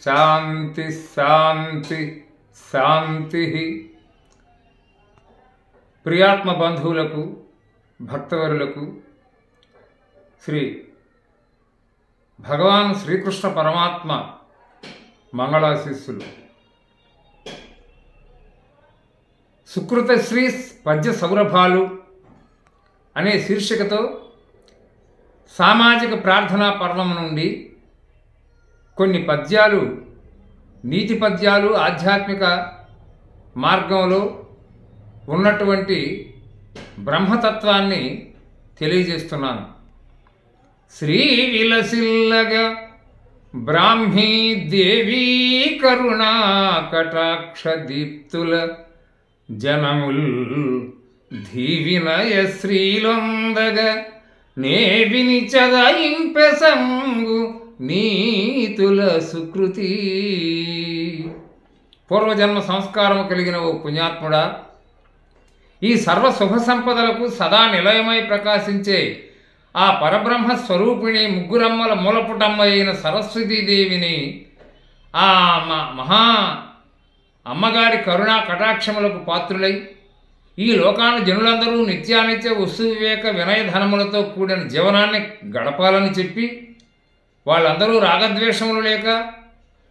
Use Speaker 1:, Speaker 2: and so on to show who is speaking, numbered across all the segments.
Speaker 1: శాంతి శాంతి శాంతి. ప్రియాత్మ బంధువులకు, భక్తవరులకు శ్రీ భగవాన్ శ్రీకృష్ణ పరమాత్మ మంగళాశీస్సులు. సుకృతశ్రీ పద్య సౌరభాలు అనే శీర్షికతో సామాజిక ప్రార్థనా పర్వం నుండి కొన్ని పద్యాలు, నీతి పద్యాలు, ఆధ్యాత్మిక మార్గంలో ఉన్నటువంటి బ్రహ్మతత్వాన్ని తెలియజేస్తున్నాను. శ్రీ విలసిల్లగా బ్రాహ్మీ దేవీ కరుణా కటాక్ష దీప్తుల జనముల్ ధీవినయ శ్రీలొందగా నేవిని చదయింపెసంగు నీతుల సుకృతి. పూర్వజన్మ సంస్కారము కలిగిన ఓ పుణ్యాత్ముడా, ఈ సర్వ శుభ సంపదలకు సదా నిలయమై ప్రకాశించే ఆ పరబ్రహ్మ స్వరూపిణి ముగ్గురమ్మల మూలపుటమ్మ అయిన సరస్వతీదేవిని, ఆ మహా అమ్మగారి కరుణా కటాక్షములకు పాత్రులై ఈ లోకాన జనులందరూ నిత్యానిత్య వస్తు వివేక వినయధనములతో కూడిన జీవనాన్ని గడపాలని చెప్పి వాళ్ళందరూ రాగద్వేషములు లేక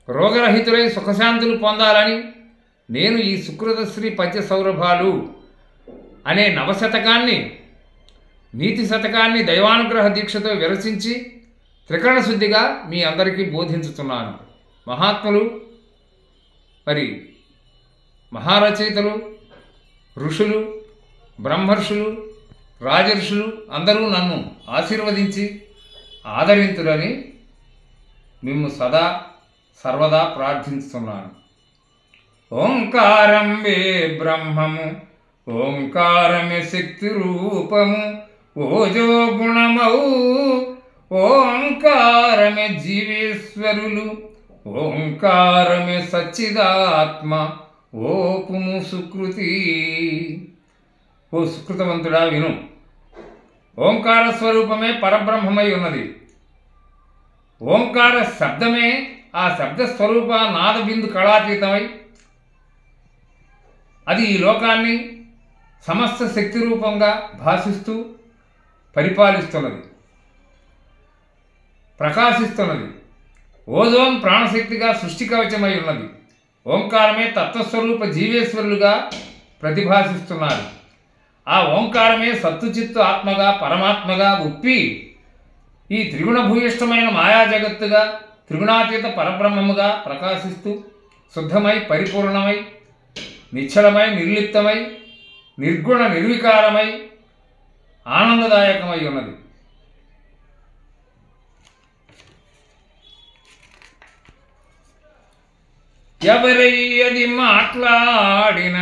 Speaker 1: రోగరహితులై సుఖశాంతులు పొందాలని నేను ఈ సుకృతశ్రీ పద్య సౌరభాలు అనే నవశతకాన్ని, నీతి శతకాన్ని దైవానుగ్రహ దీక్షతో విరచించి త్రికరణ శుద్ధిగా మీ అందరికీ బోధించుతున్నాను. మహాత్ములు, మరి మహారచయితలు, ఋషులు, బ్రహ్మర్షులు, రాజర్షులు అందరూ నన్ను ఆశీర్వదించి ఆదరింతురని మిమ్ము సదా సర్వదా ప్రార్థిస్తున్నాను. ఓంకారం వే బ్రహ్మము, ఓంకారమే శక్తి రూపము, ఓజో గుణమౌ ఓంకారమే జీవేశ్వరులు, ఓంకారమే సచ్చిదాత్మ ఓపుము సుకృతి. ఓ సుకృతవంతుడా విను, ఓంకార స్వరూపమే పరబ్రహ్మమై ఉన్నది. ఓంకార శబ్దమే ఆ శబ్దస్వరూప నాదబిందు కళాతీతమై అది ఈ లోకాన్ని సమస్త శక్తి రూపంగా భాషిస్తూ పరిపాలిస్తున్నది, ప్రకాశిస్తున్నది. ఓజోన్ ప్రాణశక్తిగా సృష్టి కవచమై ఉన్నది. ఓంకారమే తత్వస్వరూప జీవేశ్వరులుగా ప్రతిభాసిస్తున్నారు. ఆ ఓంకారమే సత్తుచిత్తు ఆత్మగా, పరమాత్మగా ఉప్పి ఈ త్రిగుణ భూయిష్టమైన మాయా జగత్తుగా, త్రిగుణాతీత పరబ్రహ్మముగా ప్రకాశిస్తూ శుద్ధమై, పరిపూర్ణమై, నిశ్చలమై, నిర్లిప్తమై, నిర్గుణ నిర్వికారమై, ఆనందదాయకమై ఉన్నది. ఎవరయ్యది మాట్లాడిన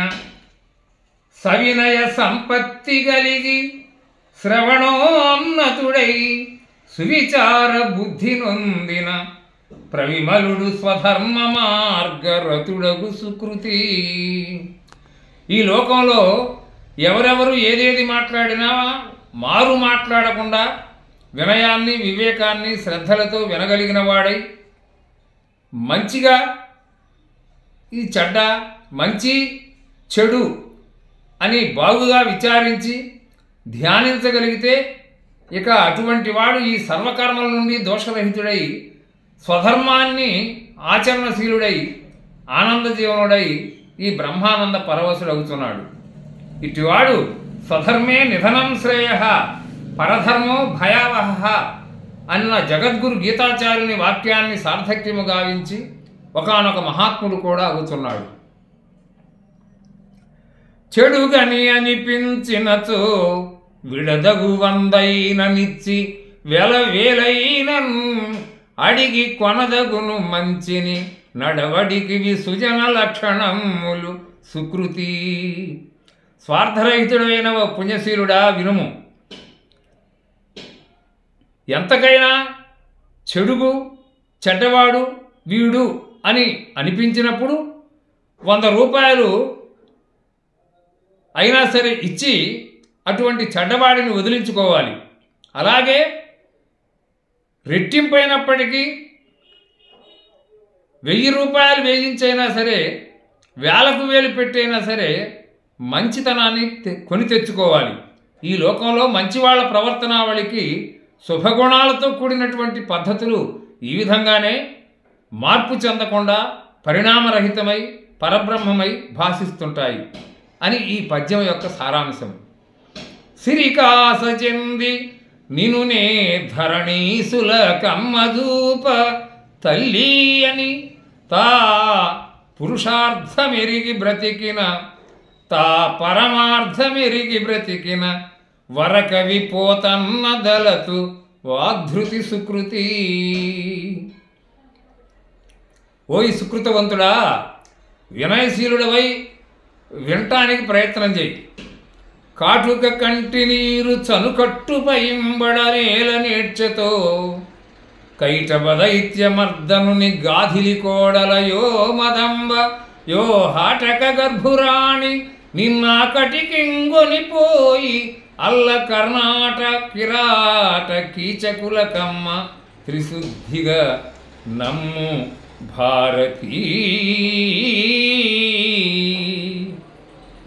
Speaker 1: సవినయ సంపత్తి కలిగి శ్రవణోన్నతుడై సువిచార బుద్ధి నొందిన ప్రవిమలుడు స్వధర్మ మార్గరతుడగు సుకృతి. ఈ లోకంలో ఎవరెవరు ఏదేది మాట్లాడినా మారు మాట్లాడకుండా వినయాన్ని, వివేకాన్ని, శ్రద్ధలతో వినగలిగిన వాడై మంచిగా ఈ చెడ్డ, మంచి చెడు అని బాగుగా విచారించి ధ్యానించగలిగితే ఇక అటువంటి వాడు ఈ సర్వకర్మల నుండి దోషరహితుడై స్వధర్మాన్ని ఆచరణశీలుడై ఆనందజీవనుడై ఈ బ్రహ్మానంద పరవశుడవుతున్నాడు. ఇటువాడు స్వధర్మే నిధనం శ్రేయ పరధర్మో భయావహ అన్న జగద్గురు గీతాచార్యుని వాక్యాన్ని సార్థక్యము గావించి ఒకానొక మహాత్ముడు కూడా అవుతున్నాడు. చెడుగని అనిపించినచో విడదగు వందైననిచ్చి వేలైనన్ అడిగి కొనదగును మంచిని నడవడికి విసుజన లక్షణములు సుకృతి. స్వార్థరహితుడైన ఓ పుణ్యశీలుడా వినుము. ఎంతకైనా చెడుగు చెడ్డవాడు వీడు అని అనిపించినప్పుడు 100 రూపాయలు అయినా సరే ఇచ్చి అటువంటి చెడ్డవాడిని వదిలించుకోవాలి. అలాగే రెట్టింపైనప్పటికీ 1000 రూపాయలు వేయించైనా సరే, వేలకు వేలు పెట్టైనా సరే మంచితనాన్ని కొని తెచ్చుకోవాలి. ఈ లోకంలో మంచివాళ్ల ప్రవర్తనావళికి శుభగుణాలతో కూడినటువంటి పద్ధతులు ఈ విధంగానే మార్పు చెందకుండా పరిణామరహితమై పరబ్రహ్మమై భాషిస్తుంటాయి అని ఈ పద్యం యొక్క సారాంశం. సిరికాస చెంది నినునే ధరణీసుల కమ్మజూప తల్లి అని తా పురుషార్థమెరిగి బ్రతికిన, తా పరమార్థమెరిగి బ్రతికిన వరకవి పోతన్న దళతు వాగ్ధృతి సుకృతి. ఓయి సుకృతవంతుడా, వినయశీలుడవై వినటానికి ప్రయత్నం చేయి. కాటుక కంటి నీరు చనుకట్టుపయింబడనేల నేర్చతో కైటబదైత్యమర్దనుని గాధిలి కోడలయో మదంబ యో హాటక గర్భురాణి నిన్నాకటికింగొనిపోయి అల్ల కర్ణాట కిరాట కీచకులకమ్మ త్రిశుద్ధిగా నమ్ము భారతీ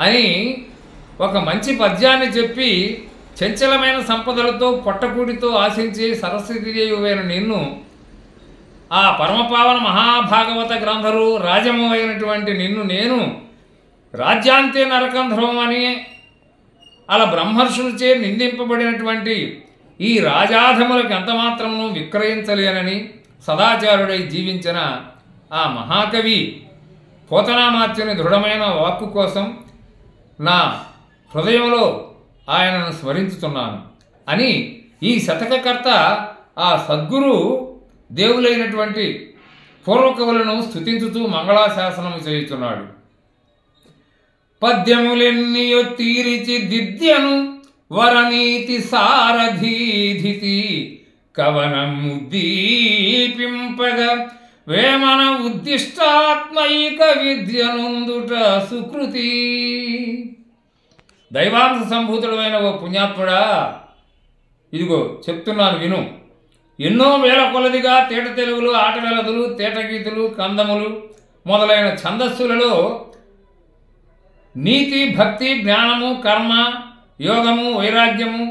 Speaker 1: అని ఒక మంచి పద్యాన్ని చెప్పి చంచలమైన సంపదలతో పొట్టకూడితో ఆశించి సరస్వతీదేవివైన నిన్ను, ఆ పరమపావన మహాభాగవత గ్రంథరు రాజము అయినటువంటి నిన్ను నేను రాజ్యాంతే నరకంధ్రం అని అలా బ్రహ్మర్షులచే నిందింపబడినటువంటి ఈ రాజాధములకు ఎంతమాత్రమును విక్రయించలేనని సదాచారుడై జీవించిన ఆ మహాకవి పోతనామాత్యుని దృఢమైన వాక్కు కోసం నా హృదయంలో ఆయనను స్మరించుతున్నాను అని ఈ శతకకర్త ఆ సద్గురు దేవులైనటువంటి పూర్వకవులను స్తుతించుతూ మంగళాశాసనము చేయుచున్నాడు. పద్యములెన్నియో తీరిచి దిద్యను వరనీతి సారధీధితి కవనము దీపింపగ వేమన ఉద్దిష్టాత్మైక విద్యనుందుట సుకృతి. దైవాంశ సంభూతుడమైన ఓ పుణ్యాత్ముడా, ఇదిగో చెప్తున్నాను విను. ఎన్నో వేల కొలదిగా తేట తెలుగులు, ఆటవెలదులు, తేటగీతులు, కందములు మొదలైన ఛందస్సులలో నీతి, భక్తి, జ్ఞానము, కర్మ, యోగము, వైరాగ్యము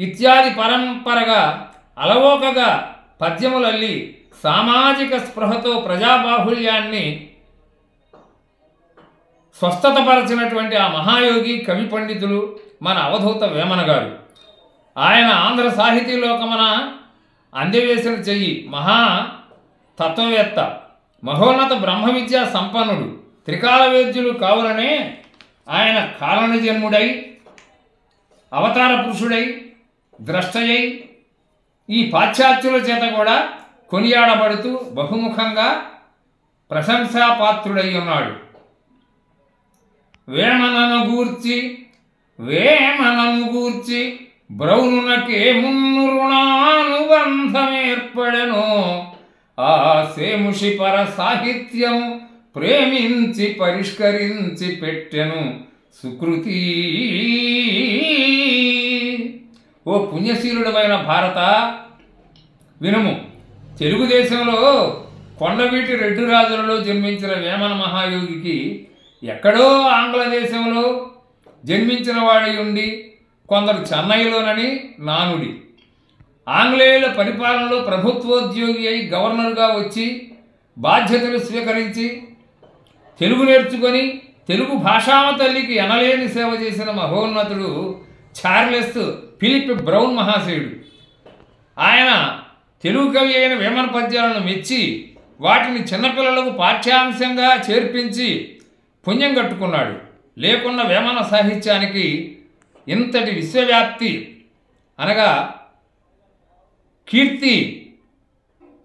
Speaker 1: ఇత్యాది పరంపరగా అలవోకగా పద్యములల్లి సామాజిక స్పృహతో ప్రజాబాహుళ్యాన్ని స్వస్థతపరచినటువంటి ఆ మహాయోగి కవి పండితులు మన అవధూత వేమన గారు. ఆయన ఆంధ్ర సాహితీలోకమున అందవేసిన చెయ్యి, మహా తత్వవేత్త, మహోన్నత బ్రహ్మ విద్యా సంపన్నుడు, త్రికాల వేద్యులు కావులనే ఆయన కారణ జన్ముడై అవతార పురుషుడై ద్రష్టయై ఈ పాశ్చాత్యుల చేత కూడా కొనియాడబడుతూ బహుముఖంగా ప్రశంసాపాత్రుడై ఉన్నాడు. వేమనను గూర్చి బ్రౌనునకే మున్ను రుణానుబంధమేర్పడెను, ఆ సేముషి పర సాహిత్యం ప్రేమించి పరిష్కరించి పెట్టెను సుకృతి. ఓ పుణ్యశీలుడమైన భారత వినుము. తెలుగుదేశంలో కొండవీటి రెడ్డి రాజులలో జన్మించిన వేమన మహాయోగికి ఎక్కడో ఆంగ్లదేశంలో జన్మించిన వాడి ఉండి కొందరు చెన్నైలోనని నానుడి. ఆంగ్లేయుల పరిపాలనలో ప్రభుత్వోద్యోగి అయి గవర్నర్గా వచ్చి బాధ్యతలు స్వీకరించి తెలుగు నేర్చుకొని తెలుగు భాషామ తల్లికి ఎనలేని సేవ చేసిన మహోన్నతుడు చార్లెస్ ఫిలిప్ బ్రౌన్ మహాశయుడు. ఆయన తెలుగు కవి అయిన వేమన పద్యాలను మెచ్చి వాటిని చిన్నపిల్లలకు పాఠ్యాంశంగా చేర్పించి పుణ్యం కట్టుకున్నాడు. లేకున్న వేమన సాహిత్యానికి ఇంతటి విశ్వవ్యాప్తి అనగా కీర్తి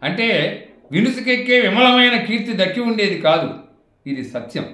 Speaker 1: అంటే వినుసుకెక్కే విమలమైన కీర్తి దక్కి ఉండేది కాదు. ఇది సత్యం.